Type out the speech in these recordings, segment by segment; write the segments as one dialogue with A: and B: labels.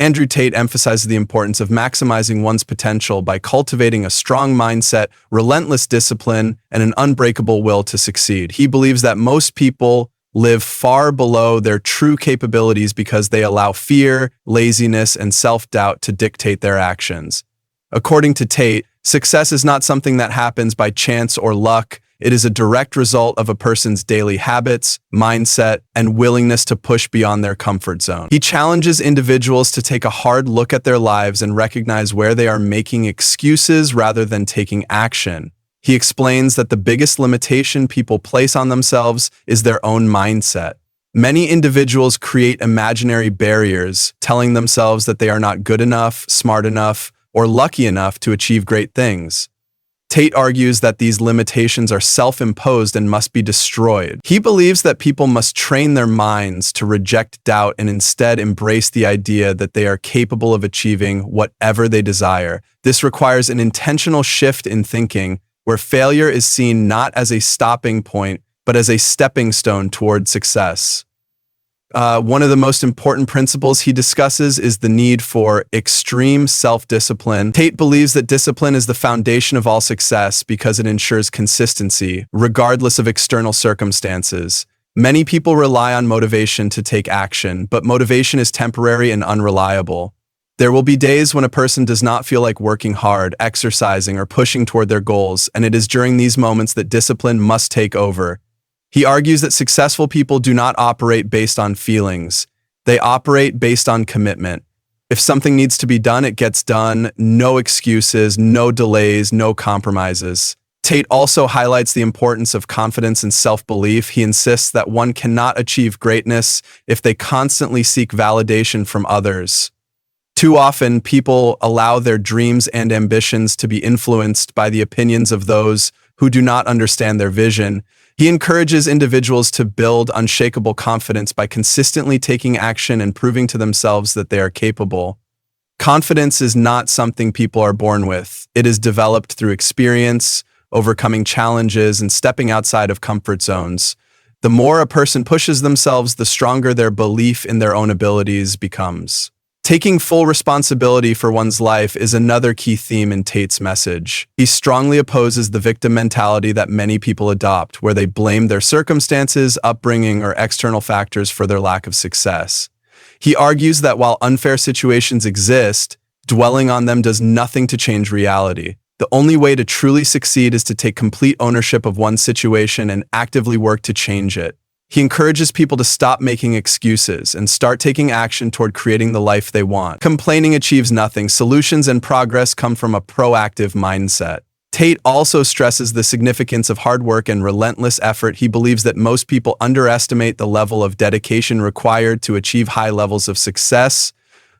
A: Andrew Tate emphasizes the importance of maximizing one's potential by cultivating a strong mindset, relentless discipline, and an unbreakable will to succeed. He believes that most people live far below their true capabilities because they allow fear, laziness, and self-doubt to dictate their actions. According to Tate, success is not something that happens by chance or luck. It is a direct result of a person's daily habits, mindset, and willingness to push beyond their comfort zone. He challenges individuals to take a hard look at their lives and recognize where they are making excuses rather than taking action. He explains that the biggest limitation people place on themselves is their own mindset. Many individuals create imaginary barriers, telling themselves that they are not good enough, smart enough, or lucky enough to achieve great things. Tate argues that these limitations are self-imposed and must be destroyed. He believes that people must train their minds to reject doubt and instead embrace the idea that they are capable of achieving whatever they desire. This requires an intentional shift in thinking, where failure is seen not as a stopping point, but as a stepping stone toward success. One of the most important principles he discusses is the need for extreme self-discipline. Tate believes that discipline is the foundation of all success because it ensures consistency, regardless of external circumstances. Many people rely on motivation to take action, but motivation is temporary and unreliable. There will be days when a person does not feel like working hard, exercising, or pushing toward their goals, and it is during these moments that discipline must take over. He argues that successful people do not operate based on feelings. They operate based on commitment. If something needs to be done, it gets done. No excuses, no delays, no compromises. Tate also highlights the importance of confidence and self-belief. He insists that one cannot achieve greatness if they constantly seek validation from others. Too often, people allow their dreams and ambitions to be influenced by the opinions of those who do not understand their vision. He encourages individuals to build unshakable confidence by consistently taking action and proving to themselves that they are capable. Confidence is not something people are born with. It is developed through experience, overcoming challenges, and stepping outside of comfort zones. The more a person pushes themselves, the stronger their belief in their own abilities becomes. Taking full responsibility for one's life is another key theme in Tate's message. He strongly opposes the victim mentality that many people adopt, where they blame their circumstances, upbringing, or external factors for their lack of success. He argues that while unfair situations exist, dwelling on them does nothing to change reality. The only way to truly succeed is to take complete ownership of one's situation and actively work to change it. He encourages people to stop making excuses and start taking action toward creating the life they want. Complaining achieves nothing. Solutions and progress come from a proactive mindset. Tate also stresses the significance of hard work and relentless effort. He believes that most people underestimate the level of dedication required to achieve high levels of success.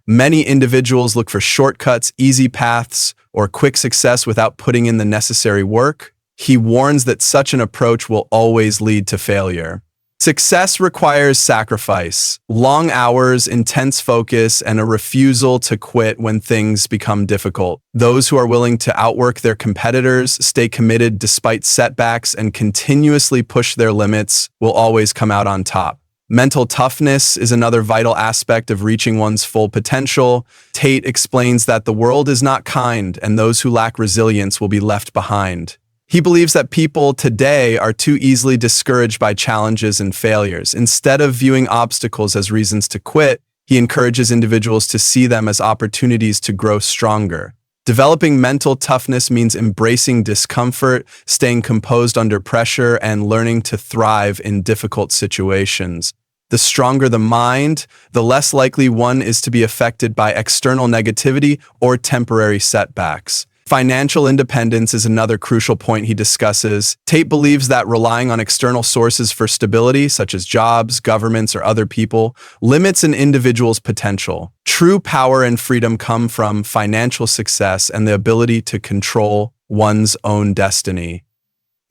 A: Many individuals look for shortcuts, easy paths, or quick success without putting in the necessary work. He warns that such an approach will always lead to failure. Success requires sacrifice, long hours, intense focus, and a refusal to quit when things become difficult. Those who are willing to outwork their competitors, stay committed despite setbacks, and continuously push their limits will always come out on top. Mental toughness is another vital aspect of reaching one's full potential. Tate explains that the world is not kind, and those who lack resilience will be left behind. He believes that people today are too easily discouraged by challenges and failures. Instead of viewing obstacles as reasons to quit, he encourages individuals to see them as opportunities to grow stronger. Developing mental toughness means embracing discomfort, staying composed under pressure, and learning to thrive in difficult situations. The stronger the mind, the less likely one is to be affected by external negativity or temporary setbacks. Financial independence is another crucial point he discusses. Tate believes that relying on external sources for stability, such as jobs, governments, or other people, limits an individual's potential. True power and freedom come from financial success and the ability to control one's own destiny.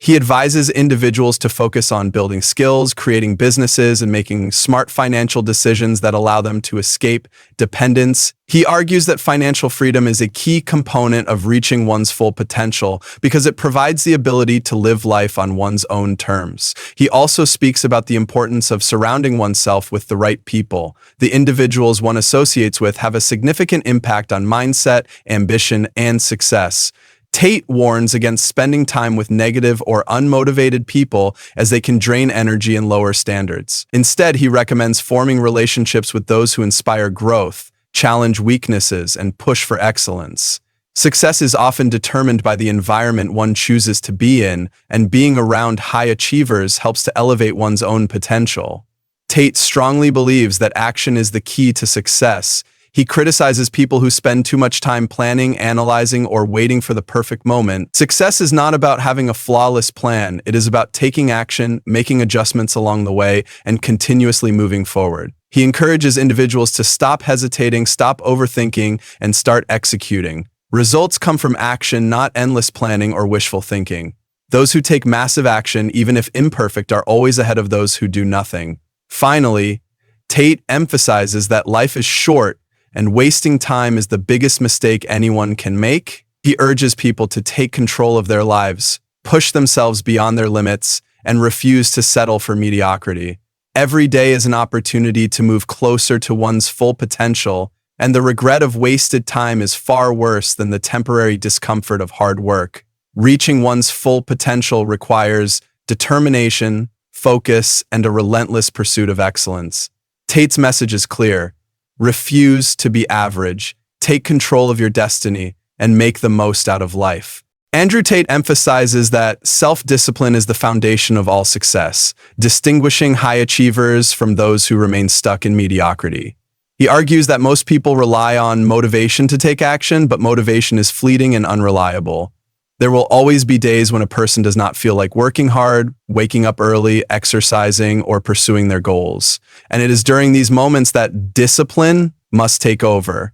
A: He advises individuals to focus on building skills, creating businesses, and making smart financial decisions that allow them to escape dependence. He argues that financial freedom is a key component of reaching one's full potential because it provides the ability to live life on one's own terms. He also speaks about the importance of surrounding oneself with the right people. The individuals one associates with have a significant impact on mindset, ambition, and success. Thte warns against spending time with negative or unmotivated people as they can drain energy and lower standards. Instead, he recommends forming relationships with those who inspire growth, challenge weaknesses, and push for excellence. Success is often determined by the environment one chooses to be in, and being around high achievers helps to elevate one's own potential. Thte strongly believes that action is the key to success. He criticizes people who spend too much time planning, analyzing, or waiting for the perfect moment. Success is not about having a flawless plan. It is about taking action, making adjustments along the way, and continuously moving forward. He encourages individuals to stop hesitating, stop overthinking, and start executing. Results come from action, not endless planning or wishful thinking. Those who take massive action, even if imperfect, are always ahead of those who do nothing. Finally, Thte emphasizes that life is short, and wasting time is the biggest mistake anyone can make. He urges people to take control of their lives, push themselves beyond their limits, and refuse to settle for mediocrity. Every day is an opportunity to move closer to one's full potential, and the regret of wasted time is far worse than the temporary discomfort of hard work. Reaching one's full potential requires determination, focus, and a relentless pursuit of excellence. Thte's message is clear. Refuse to be average, take control of your destiny, and make the most out of life. Andrew Thte emphasizes that self-discipline is the foundation of all success, distinguishing high achievers from those who remain stuck in mediocrity. He argues that most people rely on motivation to take action, but motivation is fleeting and unreliable. There will always be days when a person does not feel like working hard, waking up early, exercising, or pursuing their goals. And it is during these moments that discipline must take over.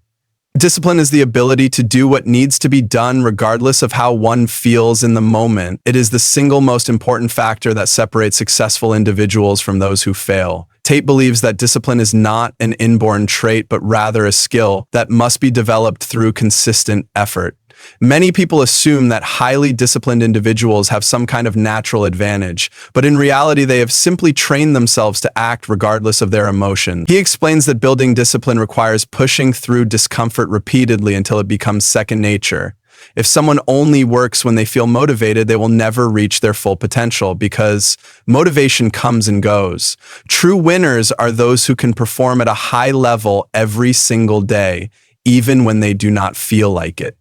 A: Discipline is the ability to do what needs to be done regardless of how one feels in the moment. It is the single most important factor that separates successful individuals from those who fail. Thte believes that discipline is not an inborn trait, but rather a skill that must be developed through consistent effort. Many people assume that highly disciplined individuals have some kind of natural advantage, but in reality, they have simply trained themselves to act regardless of their emotion. He explains that building discipline requires pushing through discomfort repeatedly until it becomes second nature. If someone only works when they feel motivated, they will never reach their full potential because motivation comes and goes. True winners are those who can perform at a high level every single day, even when they do not feel like it.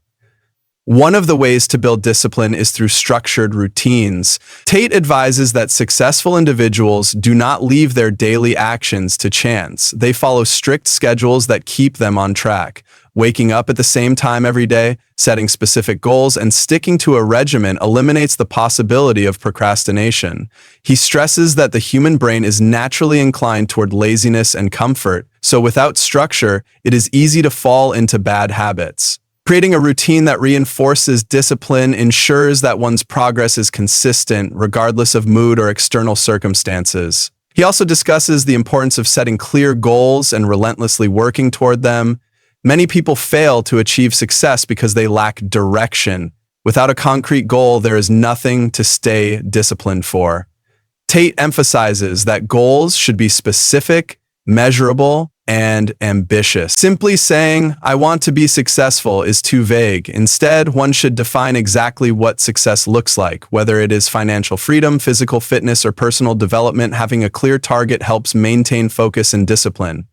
A: One of the ways to build discipline is through structured routines. Thte advises that successful individuals do not leave their daily actions to chance. They follow strict schedules that keep them on track. Waking up at the same time every day, setting specific goals, and sticking to a regimen eliminates the possibility of procrastination. He stresses that the human brain is naturally inclined toward laziness and comfort, so without structure, it is easy to fall into bad habits. Creating a routine that reinforces discipline ensures that one's progress is consistent, regardless of mood or external circumstances. He also discusses the importance of setting clear goals and relentlessly working toward them. Many people fail to achieve success because they lack direction. Without a concrete goal, there is nothing to stay disciplined for. Thte emphasizes that goals should be specific, measurable, and ambitious. Simply saying, "I want to be successful," is too vague. Instead, one should define exactly what success looks like. Whether it is financial freedom, physical fitness, or personal development, having a clear target helps maintain focus and discipline.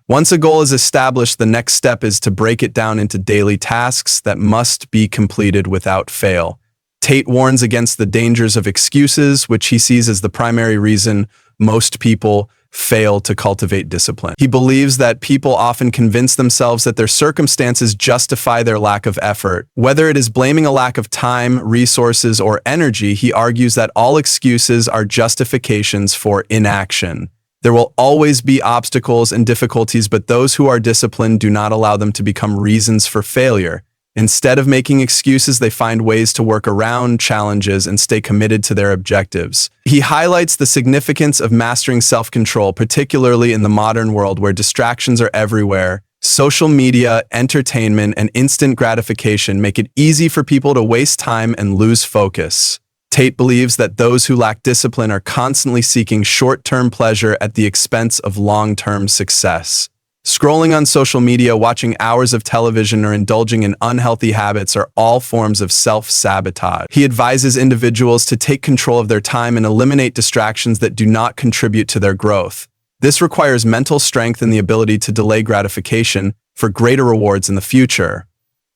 A: Once a goal is established, the next step is to break it down into daily tasks that must be completed without fail. Thte warns against the dangers of excuses, which he sees as the primary reason most people fail to cultivate discipline. He believes that people often convince themselves that their circumstances justify their lack of effort. Whether it is blaming a lack of time, resources, or energy, he argues that all excuses are justifications for inaction. There will always be obstacles and difficulties, but those who are disciplined do not allow them to become reasons for failure. Instead of making excuses, they find ways to work around challenges and stay committed to their objectives. He highlights the significance of mastering self-control, particularly in the modern world where distractions are everywhere. Social media, entertainment, and instant gratification make it easy for people to waste time and lose focus. Thte believes that those who lack discipline are constantly seeking short-term pleasure at the expense of long-term success. Scrolling on social media, watching hours of television, or indulging in unhealthy habits are all forms of self-sabotage. He advises individuals to take control of their time and eliminate distractions that do not contribute to their growth. This requires mental strength and the ability to delay gratification for greater rewards in the future.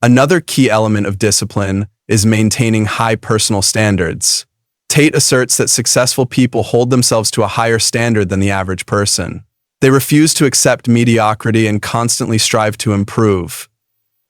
A: Another key element of discipline is maintaining high personal standards. Thte asserts that successful people hold themselves to a higher standard than the average person. They refuse to accept mediocrity and constantly strive to improve.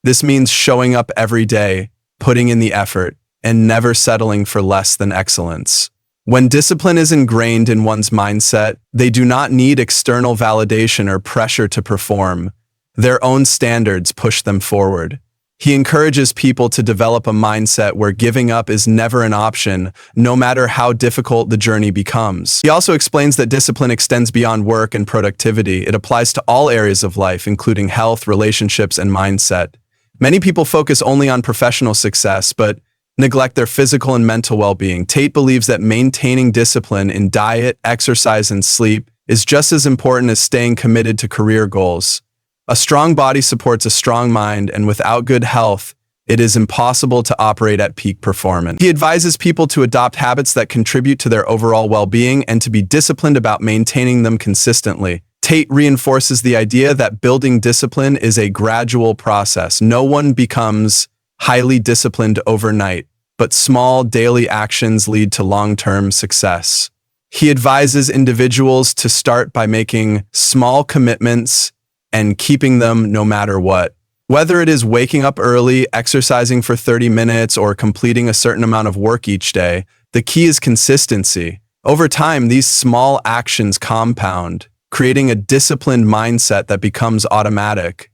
A: This means showing up every day, putting in the effort, and never settling for less than excellence. When discipline is ingrained in one's mindset, they do not need external validation or pressure to perform. Their own standards push them forward. He encourages people to develop a mindset where giving up is never an option, no matter how difficult the journey becomes. He also explains that discipline extends beyond work and productivity. It applies to all areas of life, including health, relationships, and mindset. Many people focus only on professional success, but neglect their physical and mental well-being. Thte believes that maintaining discipline in diet, exercise, and sleep is just as important as staying committed to career goals. A strong body supports a strong mind, and without good health, it is impossible to operate at peak performance. He advises people to adopt habits that contribute to their overall well-being and to be disciplined about maintaining them consistently. Thte reinforces the idea that building discipline is a gradual process. No one becomes highly disciplined overnight, but small daily actions lead to long-term success. He advises individuals to start by making small commitments and keeping them no matter what. Whether it is waking up early, exercising for 30 minutes, or completing a certain amount of work each day, the key is consistency. Over time, these small actions compound, creating a disciplined mindset that becomes automatic.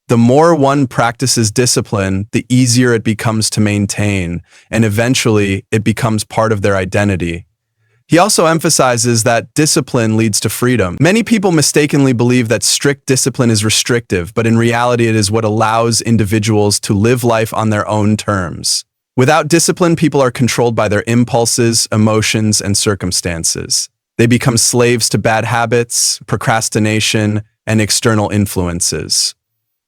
A: The more one practices discipline, the easier it becomes to maintain, and eventually it becomes part of their identity. He also emphasizes that discipline leads to freedom. Many people mistakenly believe that strict discipline is restrictive, but in reality it is what allows individuals to live life on their own terms. Without discipline, people are controlled by their impulses, emotions, and circumstances. They become slaves to bad habits, procrastination, and external influences.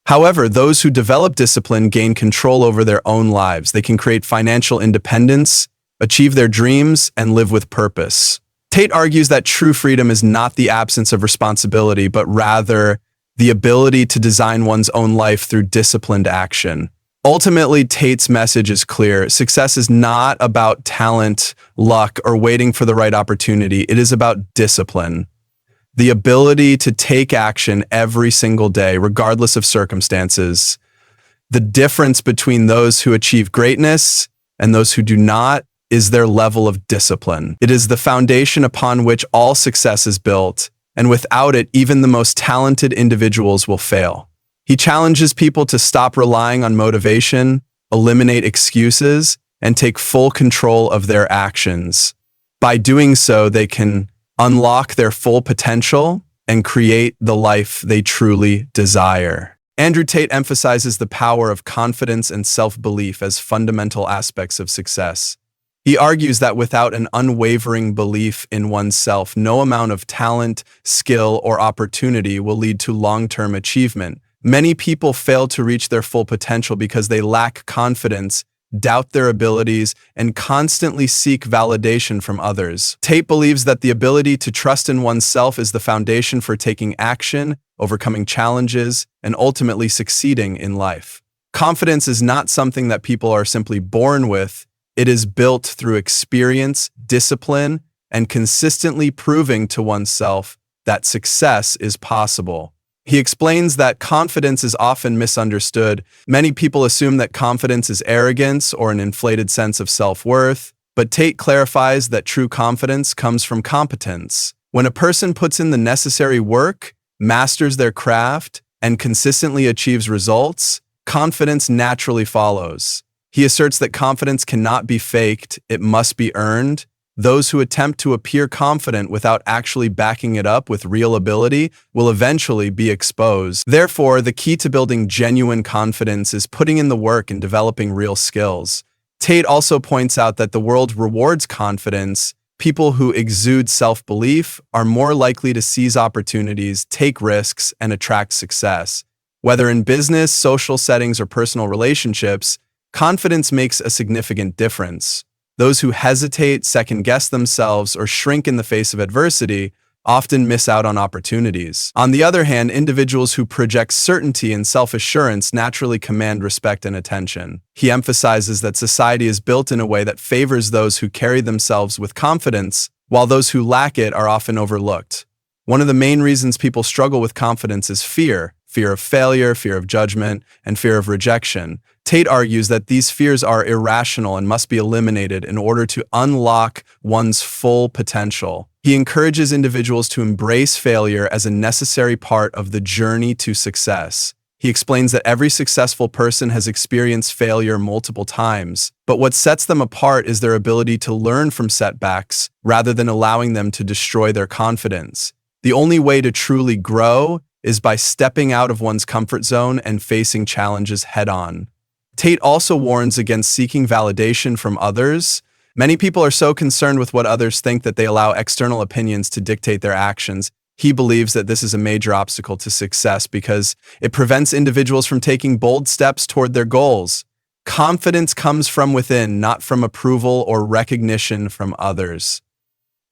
A: However, those who develop discipline gain control over their own lives. They can create financial independence, achieve their dreams, and live with purpose. Thte argues that true freedom is not the absence of responsibility, but rather the ability to design one's own life through disciplined action. Ultimately, Thte's message is clear. Success is not about talent, luck, or waiting for the right opportunity. It is about discipline. The ability to take action every single day, regardless of circumstances. The difference between those who achieve greatness and those who do not is their level of discipline. It is the foundation upon which all success is built, and without it, even the most talented individuals will fail. He challenges people to stop relying on motivation, eliminate excuses, and take full control of their actions. By doing so, they can unlock their full potential and create the life they truly desire. Andrew Thte emphasizes the power of confidence and self-belief as fundamental aspects of success. He argues that without an unwavering belief in oneself, no amount of talent, skill, or opportunity will lead to long-term achievement. Many people fail to reach their full potential because they lack confidence, doubt their abilities, and constantly seek validation from others. Thte believes that the ability to trust in oneself is the foundation for taking action, overcoming challenges, and ultimately succeeding in life. Confidence is not something that people are simply born with. It is built through experience, discipline, and consistently proving to oneself that success is possible. He explains that confidence is often misunderstood. Many people assume that confidence is arrogance or an inflated sense of self-worth, but Thte clarifies that true confidence comes from competence. When a person puts in the necessary work, masters their craft, and consistently achieves results, confidence naturally follows. He asserts that confidence cannot be faked, it must be earned. Those who attempt to appear confident without actually backing it up with real ability will eventually be exposed. Therefore, the key to building genuine confidence is putting in the work and developing real skills. Thte also points out that the world rewards confidence. People who exude self-belief are more likely to seize opportunities, take risks, and attract success. Whether in business, social settings, or personal relationships, confidence makes a significant difference. Those who hesitate, second-guess themselves, or shrink in the face of adversity often miss out on opportunities. On the other hand, individuals who project certainty and self-assurance naturally command respect and attention. He emphasizes that society is built in a way that favors those who carry themselves with confidence, while those who lack it are often overlooked. One of the main reasons people struggle with confidence is fear of failure, fear of judgment, and fear of rejection. Thte argues that these fears are irrational and must be eliminated in order to unlock one's full potential. He encourages individuals to embrace failure as a necessary part of the journey to success. He explains that every successful person has experienced failure multiple times, but what sets them apart is their ability to learn from setbacks rather than allowing them to destroy their confidence. The only way to truly grow is by stepping out of one's comfort zone and facing challenges head-on. Thte also warns against seeking validation from others. Many people are so concerned with what others think that they allow external opinions to dictate their actions. He believes that this is a major obstacle to success because it prevents individuals from taking bold steps toward their goals. Confidence comes from within, not from approval or recognition from others.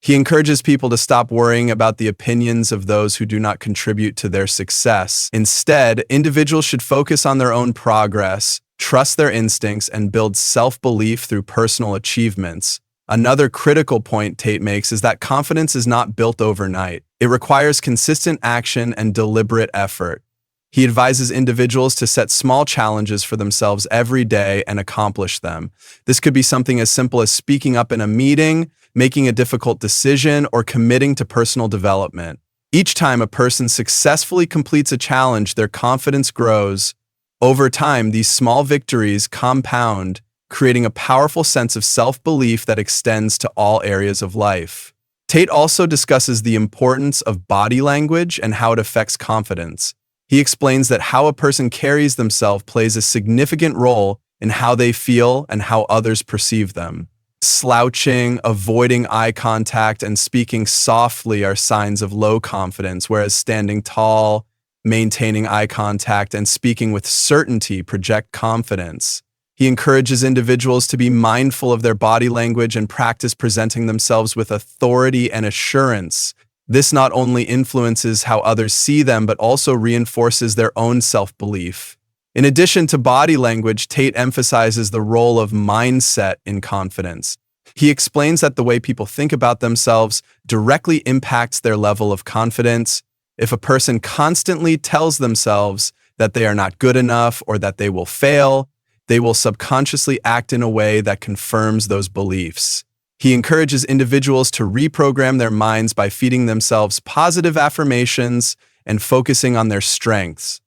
A: He encourages people to stop worrying about the opinions of those who do not contribute to their success. Instead, individuals should focus on their own progress, trust their instincts, and build self-belief through personal achievements. Another critical point Thte makes is that confidence is not built overnight. It requires consistent action and deliberate effort. He advises individuals to set small challenges for themselves every day and accomplish them. This could be something as simple as speaking up in a meeting, making a difficult decision, or committing to personal development. Each time a person successfully completes a challenge, their confidence grows. Over time, these small victories compound, creating a powerful sense of self-belief that extends to all areas of life. Thte also discusses the importance of body language and how it affects confidence. He explains that how a person carries themselves plays a significant role in how they feel and how others perceive them. Slouching, avoiding eye contact, and speaking softly are signs of low confidence, whereas standing tall, maintaining eye contact, and speaking with certainty project confidence. He encourages individuals to be mindful of their body language and practice presenting themselves with authority and assurance. This not only influences how others see them, but also reinforces their own self-belief. In addition to body language, Thte emphasizes the role of mindset in confidence. He explains that the way people think about themselves directly impacts their level of confidence. If a person constantly tells themselves that they are not good enough or that they will fail, they will subconsciously act in a way that confirms those beliefs. He encourages individuals to reprogram their minds by feeding themselves positive affirmations and focusing on their strengths.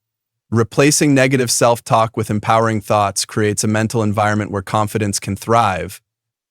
A: Replacing negative self-talk with empowering thoughts creates a mental environment where confidence can thrive.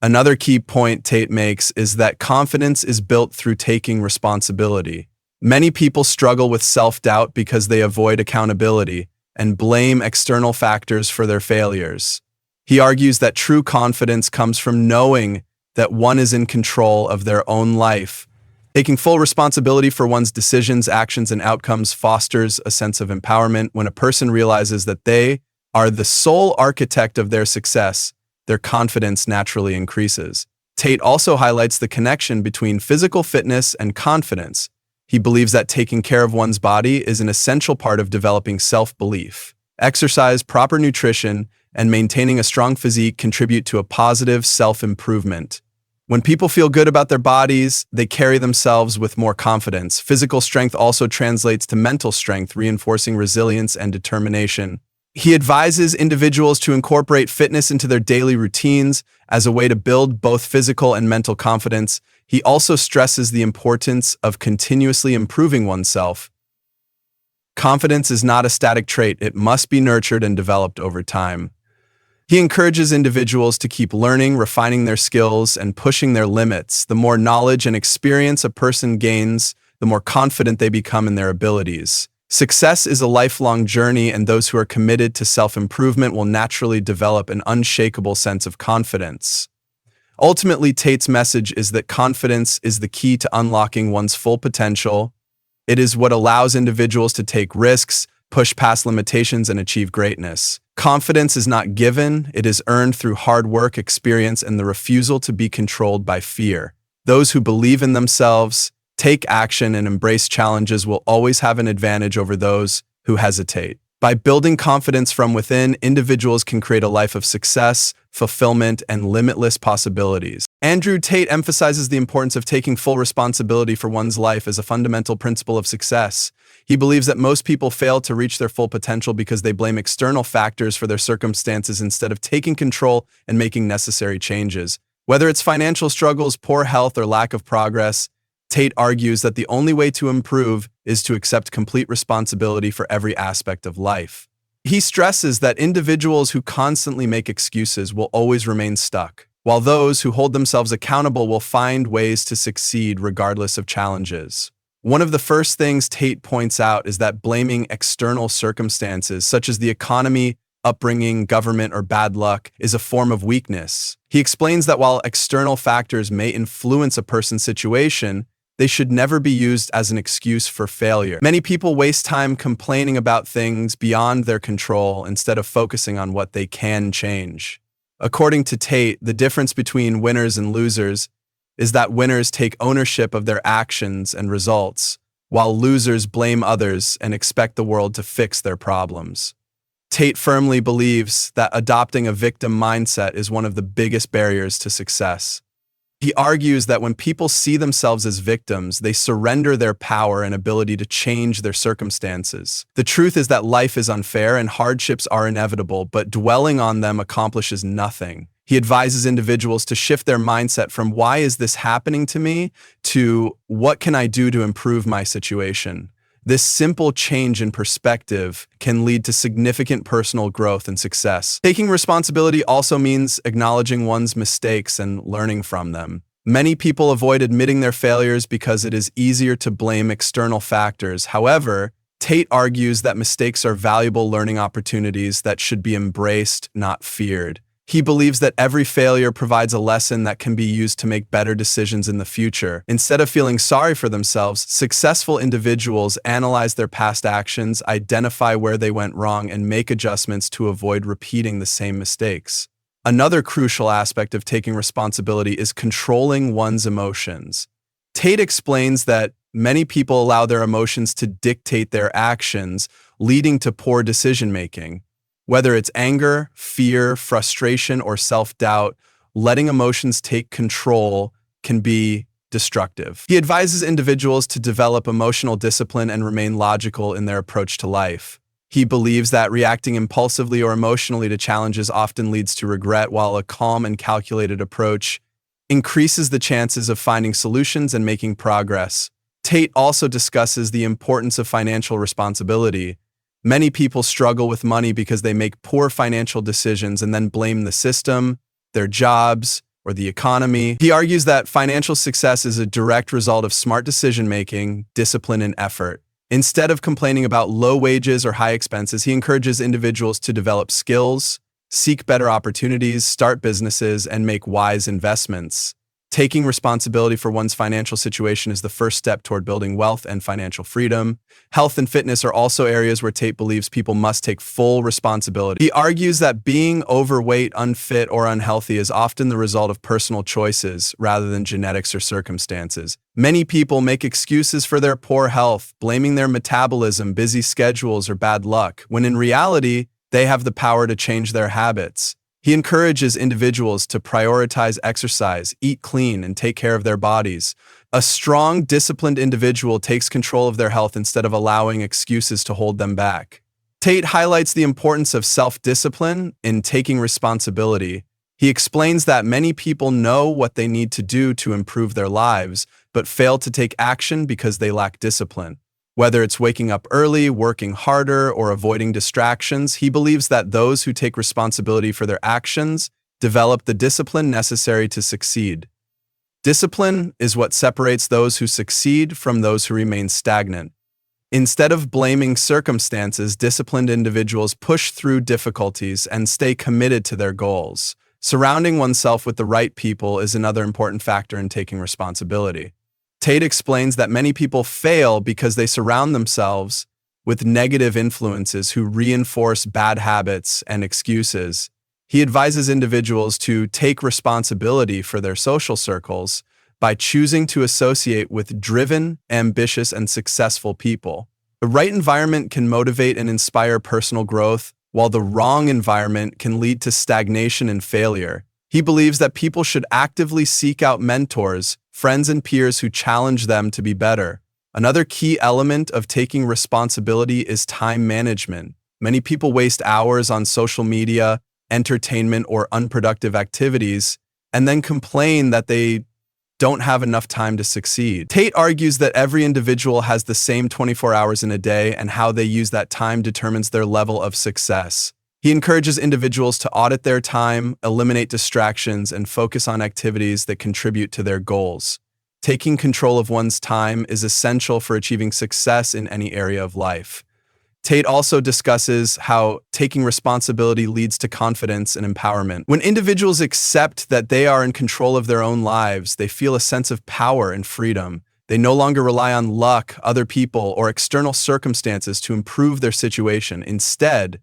A: Another key point Thte makes is that confidence is built through taking responsibility. Many people struggle with self-doubt because they avoid accountability and blame external factors for their failures. He argues that true confidence comes from knowing that one is in control of their own life. Taking full responsibility for one's decisions, actions, and outcomes fosters a sense of empowerment. When a person realizes that they are the sole architect of their success, their confidence naturally increases. Thte also highlights the connection between physical fitness and confidence. He believes that taking care of one's body is an essential part of developing self-belief. Exercise, proper nutrition, and maintaining a strong physique contribute to a positive self-improvement. When people feel good about their bodies, they carry themselves with more confidence. Physical strength also translates to mental strength, reinforcing resilience and determination. He advises individuals to incorporate fitness into their daily routines as a way to build both physical and mental confidence. He also stresses the importance of continuously improving oneself. Confidence is not a static trait, it must be nurtured and developed over time. He encourages individuals to keep learning, refining their skills, and pushing their limits. The more knowledge and experience a person gains, the more confident they become in their abilities. Success is a lifelong journey, and those who are committed to self-improvement will naturally develop an unshakable sense of confidence. Ultimately, Thte's message is that confidence is the key to unlocking one's full potential. It is what allows individuals to take risks, push past limitations, and achieve greatness. Confidence is not given, it is earned through hard work, experience, and the refusal to be controlled by fear. Those who believe in themselves, take action, and embrace challenges will always have an advantage over those who hesitate. By building confidence from within, individuals can create a life of success, fulfillment, and limitless possibilities. Andrew Tate emphasizes the importance of taking full responsibility for one's life as a fundamental principle of success. He believes that most people fail to reach their full potential because they blame external factors for their circumstances instead of taking control and making necessary changes. Whether it's financial struggles, poor health, or lack of progress, Tate argues that the only way to improve is to accept complete responsibility for every aspect of life. He stresses that individuals who constantly make excuses will always remain stuck, while those who hold themselves accountable will find ways to succeed regardless of challenges. One of the first things Tate points out is that blaming external circumstances, such as the economy, upbringing, government, or bad luck, is a form of weakness. He explains that while external factors may influence a person's situation, they should never be used as an excuse for failure. Many people waste time complaining about things beyond their control instead of focusing on what they can change. According to Tate, the difference between winners and losers is that winners take ownership of their actions and results, while losers blame others and expect the world to fix their problems. Tate firmly believes that adopting a victim mindset is one of the biggest barriers to success. He argues that when people see themselves as victims, they surrender their power and ability to change their circumstances. The truth is that life is unfair and hardships are inevitable, but dwelling on them accomplishes nothing. He advises individuals to shift their mindset from "why is this happening to me?" to "what can I do to improve my situation?" This simple change in perspective can lead to significant personal growth and success. Taking responsibility also means acknowledging one's mistakes and learning from them. Many people avoid admitting their failures because it is easier to blame external factors. However, Tate argues that mistakes are valuable learning opportunities that should be embraced, not feared. He believes that every failure provides a lesson that can be used to make better decisions in the future. Instead of feeling sorry for themselves, successful individuals analyze their past actions, identify where they went wrong, and make adjustments to avoid repeating the same mistakes. Another crucial aspect of taking responsibility is controlling one's emotions. Tate explains that many people allow their emotions to dictate their actions, leading to poor decision-making. Whether it's anger, fear, frustration, or self-doubt, letting emotions take control can be destructive. He advises individuals to develop emotional discipline and remain logical in their approach to life. He believes that reacting impulsively or emotionally to challenges often leads to regret, while a calm and calculated approach increases the chances of finding solutions and making progress. Tate also discusses the importance of financial responsibility. Many people struggle with money because they make poor financial decisions and then blame the system, their jobs, or the economy. He argues that financial success is a direct result of smart decision-making, discipline, and effort. Instead of complaining about low wages or high expenses, he encourages individuals to develop skills, seek better opportunities, start businesses, and make wise investments. Taking responsibility for one's financial situation is the first step toward building wealth and financial freedom. Health and fitness are also areas where Tate believes people must take full responsibility. He argues that being overweight, unfit, or unhealthy is often the result of personal choices rather than genetics or circumstances. Many people make excuses for their poor health, blaming their metabolism, busy schedules, or bad luck, when in reality, they have the power to change their habits. He encourages individuals to prioritize exercise, eat clean, and take care of their bodies. A strong, disciplined individual takes control of their health instead of allowing excuses to hold them back. Tate highlights the importance of self-discipline in taking responsibility. He explains that many people know what they need to do to improve their lives, but fail to take action because they lack discipline. Whether it's waking up early, working harder, or avoiding distractions, he believes that those who take responsibility for their actions develop the discipline necessary to succeed. Discipline is what separates those who succeed from those who remain stagnant. Instead of blaming circumstances, disciplined individuals push through difficulties and stay committed to their goals. Surrounding oneself with the right people is another important factor in taking responsibility. Thte explains that many people fail because they surround themselves with negative influences who reinforce bad habits and excuses. He advises individuals to take responsibility for their social circles by choosing to associate with driven, ambitious, and successful people. The right environment can motivate and inspire personal growth, while the wrong environment can lead to stagnation and failure. He believes that people should actively seek out mentors, friends, and peers who challenge them to be better. Another key element of taking responsibility is time management. Many people waste hours on social media, entertainment, or unproductive activities, and then complain that they don't have enough time to succeed. Thte argues that every individual has the same 24 hours in a day, and how they use that time determines their level of success. He encourages individuals to audit their time, eliminate distractions, and focus on activities that contribute to their goals. Taking control of one's time is essential for achieving success in any area of life. Thte also discusses how taking responsibility leads to confidence and empowerment. When individuals accept that they are in control of their own lives, they feel a sense of power and freedom. They no longer rely on luck, other people, or external circumstances to improve their situation. Instead,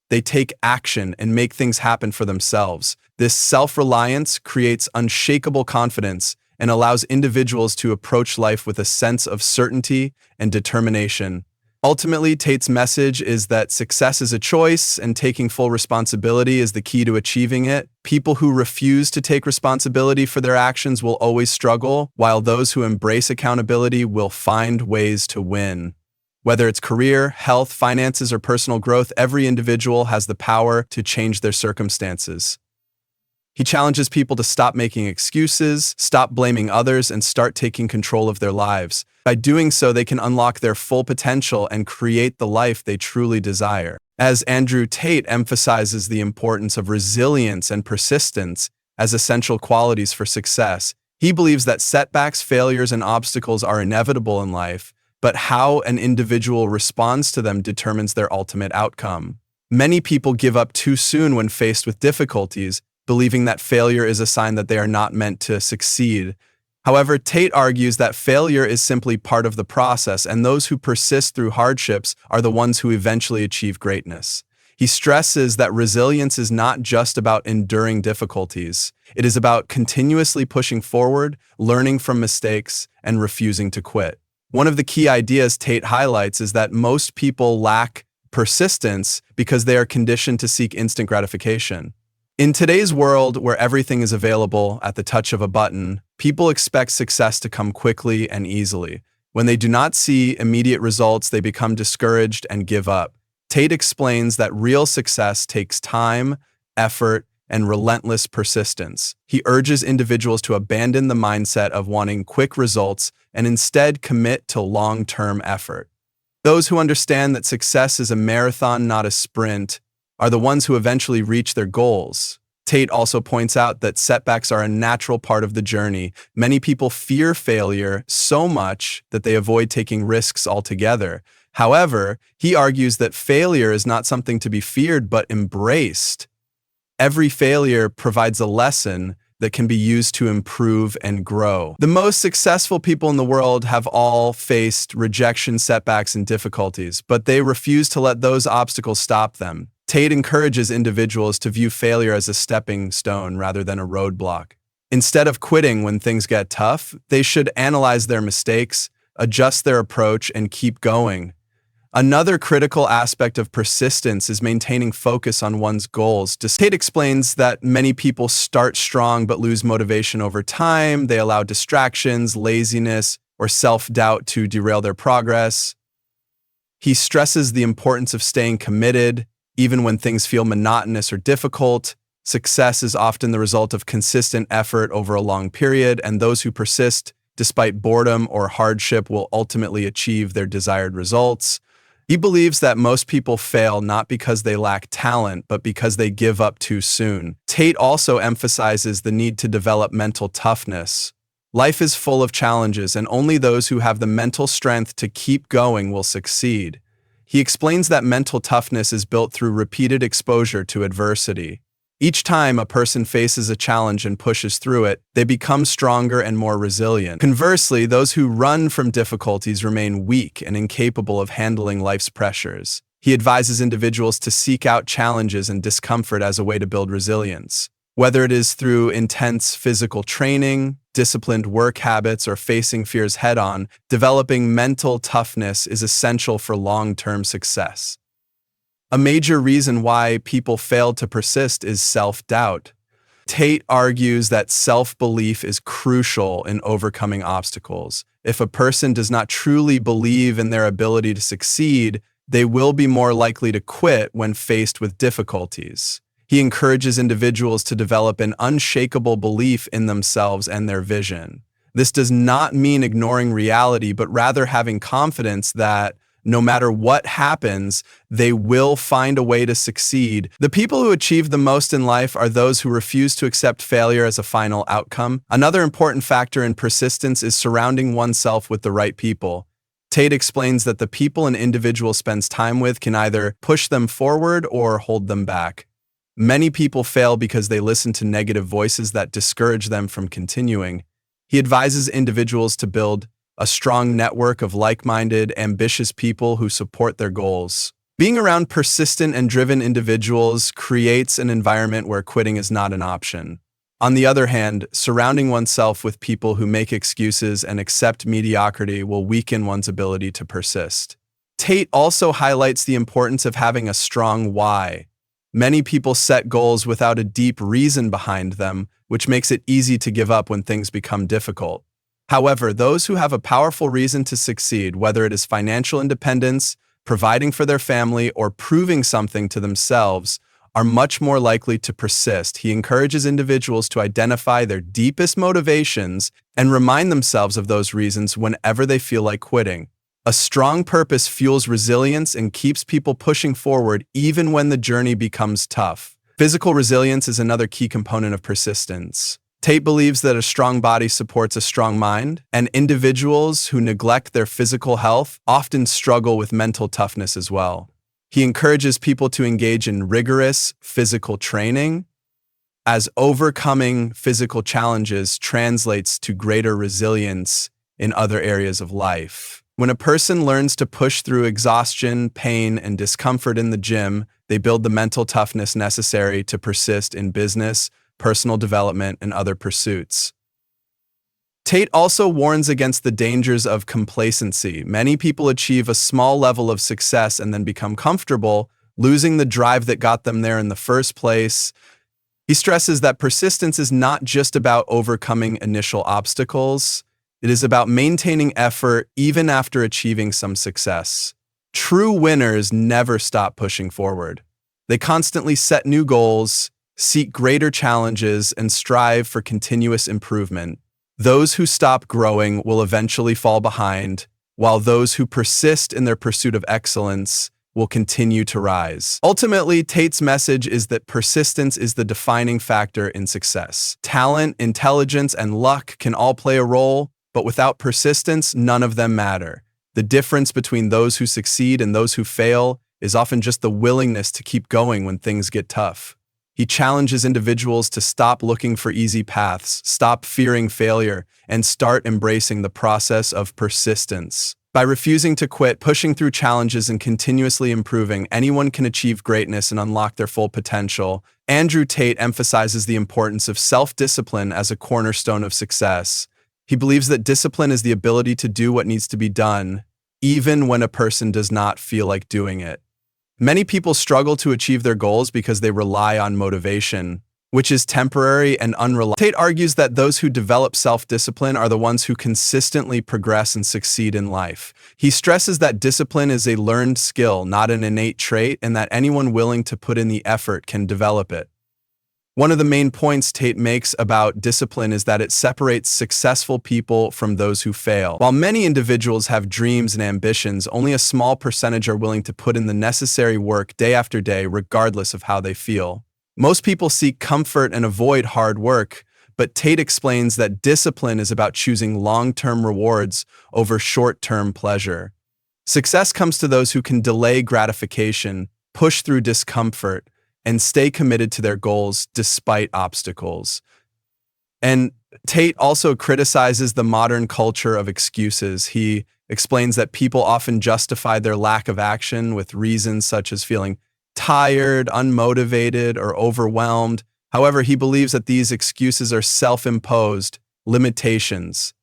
A: they take action and make things happen for themselves. This self-reliance creates unshakable confidence and allows individuals to approach life with a sense of certainty and determination. Ultimately, Thte's message is that success is a choice, and taking full responsibility is the key to achieving it. People who refuse to take responsibility for their actions will always struggle, while those who embrace accountability will find ways to win. Whether it's career, health, finances, or personal growth, every individual has the power to change their circumstances. He challenges people to stop making excuses, stop blaming others, and start taking control of their lives. By doing so, they can unlock their full potential and create the life they truly desire. As Andrew Tate emphasizes the importance of resilience and persistence as essential qualities for success, he believes that setbacks, failures, and obstacles are inevitable in life, but how an individual responds to them determines their ultimate outcome. Many people give up too soon when faced with difficulties, believing that failure is a sign that they are not meant to succeed. However, Thte argues that failure is simply part of the process, and those who persist through hardships are the ones who eventually achieve greatness. He stresses that resilience is not just about enduring difficulties. It is about continuously pushing forward, learning from mistakes, and refusing to quit. One of the key ideas Thte highlights is that most people lack persistence because they are conditioned to seek instant gratification. In today's world, where everything is available at the touch of a button, people expect success to come quickly and easily. When they do not see immediate results, they become discouraged and give up. Thte explains that real success takes time, effort, and relentless persistence. He urges individuals to abandon the mindset of wanting quick results and instead commit to long-term effort. Those who understand that success is a marathon, not a sprint, are the ones who eventually reach their goals. Thte also points out that setbacks are a natural part of the journey. Many people fear failure so much that they avoid taking risks altogether. However, he argues that failure is not something to be feared but embraced. Every failure provides a lesson that can be used to improve and grow. The most successful people in the world have all faced rejection, setbacks, and difficulties, but they refuse to let those obstacles stop them. Thte encourages individuals to view failure as a stepping stone rather than a roadblock. Instead of quitting when things get tough, they should analyze their mistakes, adjust their approach, and keep going. Another critical aspect of persistence is maintaining focus on one's goals. Thte explains that many people start strong but lose motivation over time. They allow distractions, laziness, or self-doubt to derail their progress. He stresses the importance of staying committed, even when things feel monotonous or difficult. Success is often the result of consistent effort over a long period, and those who persist despite boredom or hardship, will ultimately achieve their desired results. He believes that most people fail not because they lack talent, but because they give up too soon. Thte also emphasizes the need to develop mental toughness. Life is full of challenges, and only those who have the mental strength to keep going will succeed. He explains that mental toughness is built through repeated exposure to adversity. Each time a person faces a challenge and pushes through it, they become stronger and more resilient. Conversely, those who run from difficulties remain weak and incapable of handling life's pressures. He advises individuals to seek out challenges and discomfort as a way to build resilience. Whether it is through intense physical training, disciplined work habits, or facing fears head-on, developing mental toughness is essential for long-term success. A major reason why people fail to persist is self-doubt. Thte argues that self-belief is crucial in overcoming obstacles. If a person does not truly believe in their ability to succeed, they will be more likely to quit when faced with difficulties. He encourages individuals to develop an unshakable belief in themselves and their vision. This does not mean ignoring reality, but rather having confidence that no matter what happens, they will find a way to succeed. The people who achieve the most in life are those who refuse to accept failure as a final outcome. Another important factor in persistence is surrounding oneself with the right people. Thte explains that the people an individual spends time with can either push them forward or hold them back. Many people fail because they listen to negative voices that discourage them from continuing. He advises individuals to build a strong network of like-minded, ambitious people who support their goals. Being around persistent and driven individuals creates an environment where quitting is not an option. On the other hand, surrounding oneself with people who make excuses and accept mediocrity will weaken one's ability to persist. Thte also highlights the importance of having a strong why. Many people set goals without a deep reason behind them, which makes it easy to give up when things become difficult. However, those who have a powerful reason to succeed, whether it is financial independence, providing for their family, or proving something to themselves, are much more likely to persist. He encourages individuals to identify their deepest motivations and remind themselves of those reasons whenever they feel like quitting. A strong purpose fuels resilience and keeps people pushing forward even when the journey becomes tough. Physical resilience is another key component of persistence. Thte believes that a strong body supports a strong mind, and individuals who neglect their physical health often struggle with mental toughness as well. He encourages people to engage in rigorous physical training, as overcoming physical challenges translates to greater resilience in other areas of life. When a person learns to push through exhaustion, pain, and discomfort in the gym, they build the mental toughness necessary to persist in business, personal development, and other pursuits. Thte also warns against the dangers of complacency. Many people achieve a small level of success and then become comfortable, losing the drive that got them there in the first place. He stresses that persistence is not just about overcoming initial obstacles. It is about maintaining effort even after achieving some success. True winners never stop pushing forward. They constantly set new goals, seek greater challenges, and strive for continuous improvement. Those who stop growing will eventually fall behind, while those who persist in their pursuit of excellence will continue to rise. Ultimately, Thte's message is that persistence is the defining factor in success. Talent, intelligence, and luck can all play a role, but without persistence, none of them matter. The difference between those who succeed and those who fail is often just the willingness to keep going when things get tough. He challenges individuals to stop looking for easy paths, stop fearing failure, and start embracing the process of persistence. By refusing to quit, pushing through challenges, and continuously improving, anyone can achieve greatness and unlock their full potential. Andrew Thte emphasizes the importance of self-discipline as a cornerstone of success. He believes that discipline is the ability to do what needs to be done, even when a person does not feel like doing it. Many people struggle to achieve their goals because they rely on motivation, which is temporary and unreliable. Thte argues that those who develop self-discipline are the ones who consistently progress and succeed in life. He stresses that discipline is a learned skill, not an innate trait, and that anyone willing to put in the effort can develop it. One of the main points Thte makes about discipline is that it separates successful people from those who fail. While many individuals have dreams and ambitions, only a small percentage are willing to put in the necessary work day after day, regardless of how they feel. Most people seek comfort and avoid hard work, but Thte explains that discipline is about choosing long-term rewards over short-term pleasure. Success comes to those who can delay gratification, push through discomfort, and stay committed to their goals despite obstacles. And Thte also criticizes the modern culture of excuses. He explains that people often justify their lack of action with reasons such as feeling tired, unmotivated, or overwhelmed. However, he believes that these excuses are self-imposed limitations.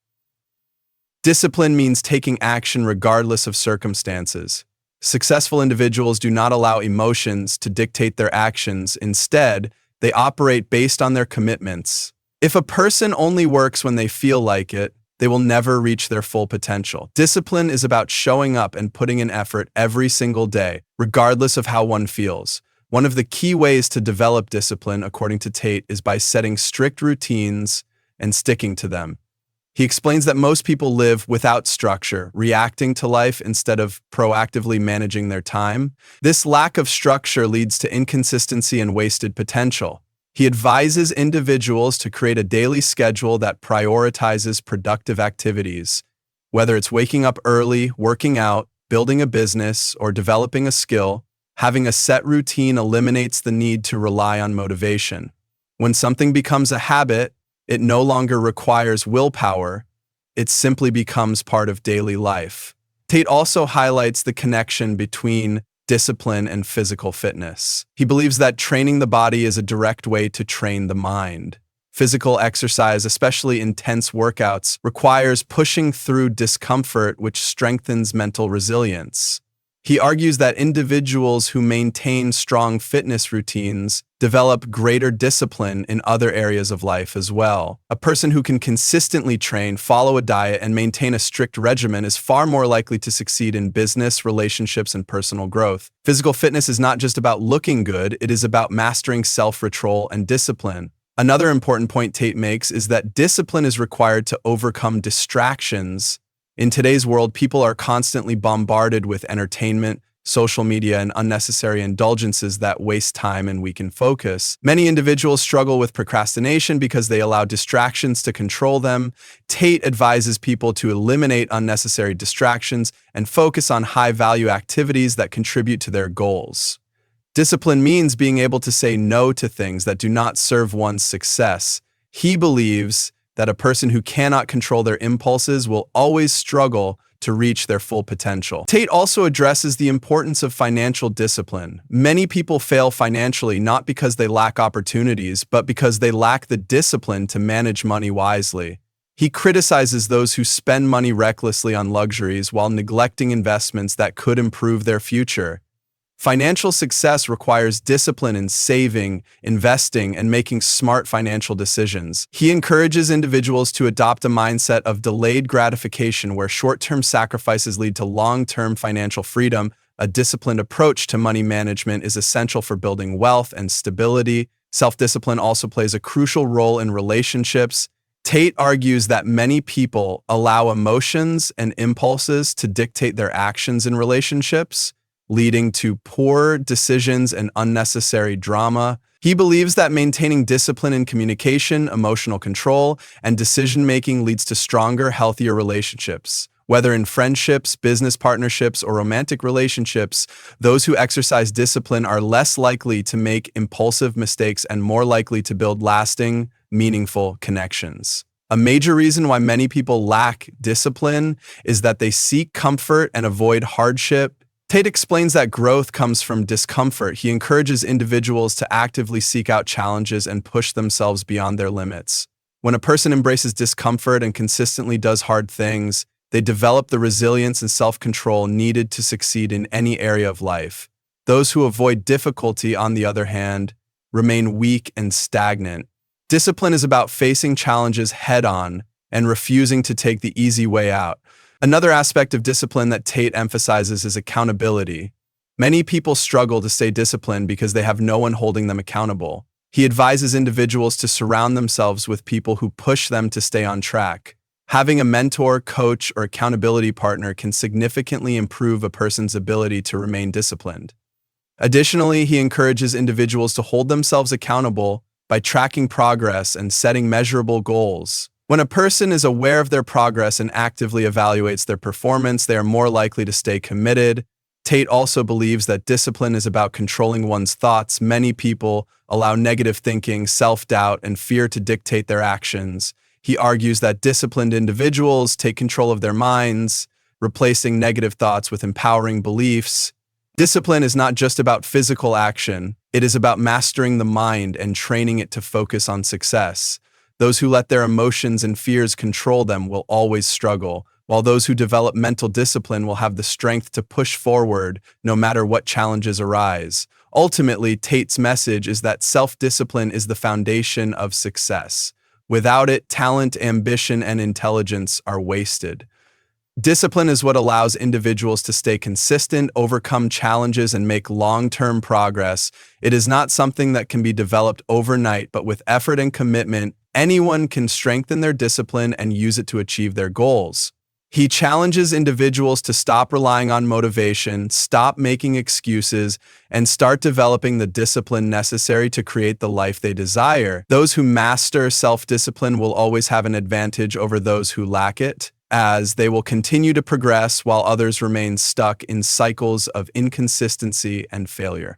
A: Discipline means taking action regardless of circumstances. Successful individuals do not allow emotions to dictate their actions. Instead, they operate based on their commitments. If a person only works when they feel like it, they will never reach their full potential. Discipline is about showing up and putting in effort every single day, regardless of how one feels. One of the key ways to develop discipline, according to Thte, is by setting strict routines and sticking to them. He explains that most people live without structure, reacting to life instead of proactively managing their time. This lack of structure leads to inconsistency and wasted potential. He advises individuals to create a daily schedule that prioritizes productive activities. Whether it's waking up early, working out, building a business, or developing a skill, having a set routine eliminates the need to rely on motivation. When something becomes a habit, it no longer requires willpower, it simply becomes part of daily life. Thte also highlights the connection between discipline and physical fitness. He believes that training the body is a direct way to train the mind. Physical exercise, especially intense workouts, requires pushing through discomfort, which strengthens mental resilience. He argues that individuals who maintain strong fitness routines develop greater discipline in other areas of life as well. A person who can consistently train, follow a diet, and maintain a strict regimen is far more likely to succeed in business, relationships, and personal growth. Physical fitness is not just about looking good, it is about mastering self-control and discipline. Another important point Thte makes is that discipline is required to overcome distractions. In today's world, people are constantly bombarded with entertainment, social media, and unnecessary indulgences that waste time and weaken focus. Many individuals struggle with procrastination because they allow distractions to control them. Thte advises people to eliminate unnecessary distractions and focus on high-value activities that contribute to their goals. Discipline means being able to say no to things that do not serve one's success. He believes that a person who cannot control their impulses will always struggle to reach their full potential. Thte also addresses the importance of financial discipline. Many people fail financially not because they lack opportunities, but because they lack the discipline to manage money wisely. He criticizes those who spend money recklessly on luxuries while neglecting investments that could improve their future. Financial success requires discipline in saving, investing, and making smart financial decisions. He encourages individuals to adopt a mindset of delayed gratification where short-term sacrifices lead to long-term financial freedom. A disciplined approach to money management is essential for building wealth and stability. Self-discipline also plays a crucial role in relationships. Thte argues that many people allow emotions and impulses to dictate their actions in relationships, leading to poor decisions and unnecessary drama. He believes that maintaining discipline in communication, emotional control, and decision-making leads to stronger, healthier relationships. Whether in friendships, business partnerships, or romantic relationships, those who exercise discipline are less likely to make impulsive mistakes and more likely to build lasting, meaningful connections. A major reason why many people lack discipline is that they seek comfort and avoid hardship. Thte explains that growth comes from discomfort. He encourages individuals to actively seek out challenges and push themselves beyond their limits. When a person embraces discomfort and consistently does hard things, they develop the resilience and self-control needed to succeed in any area of life. Those who avoid difficulty, on the other hand, remain weak and stagnant. Discipline is about facing challenges head-on and refusing to take the easy way out. Another aspect of discipline that Thte emphasizes is accountability. Many people struggle to stay disciplined because they have no one holding them accountable. He advises individuals to surround themselves with people who push them to stay on track. Having a mentor, coach, or accountability partner can significantly improve a person's ability to remain disciplined. Additionally, he encourages individuals to hold themselves accountable by tracking progress and setting measurable goals. When a person is aware of their progress and actively evaluates their performance, they are more likely to stay committed. Thte also believes that discipline is about controlling one's thoughts. Many people allow negative thinking, self-doubt, and fear to dictate their actions. He argues that disciplined individuals take control of their minds, replacing negative thoughts with empowering beliefs. Discipline is not just about physical action. It is about mastering the mind and training it to focus on success. Those who let their emotions and fears control them will always struggle, while those who develop mental discipline will have the strength to push forward no matter what challenges arise. Ultimately, Thte's message is that self-discipline is the foundation of success. Without it, talent, ambition, and intelligence are wasted. Discipline is what allows individuals to stay consistent, overcome challenges, and make long-term progress. It is not something that can be developed overnight, but with effort and commitment, anyone can strengthen their discipline and use it to achieve their goals. He challenges individuals to stop relying on motivation, stop making excuses, and start developing the discipline necessary to create the life they desire. Those who master self-discipline will always have an advantage over those who lack it, as they will continue to progress while others remain stuck in cycles of inconsistency and failure.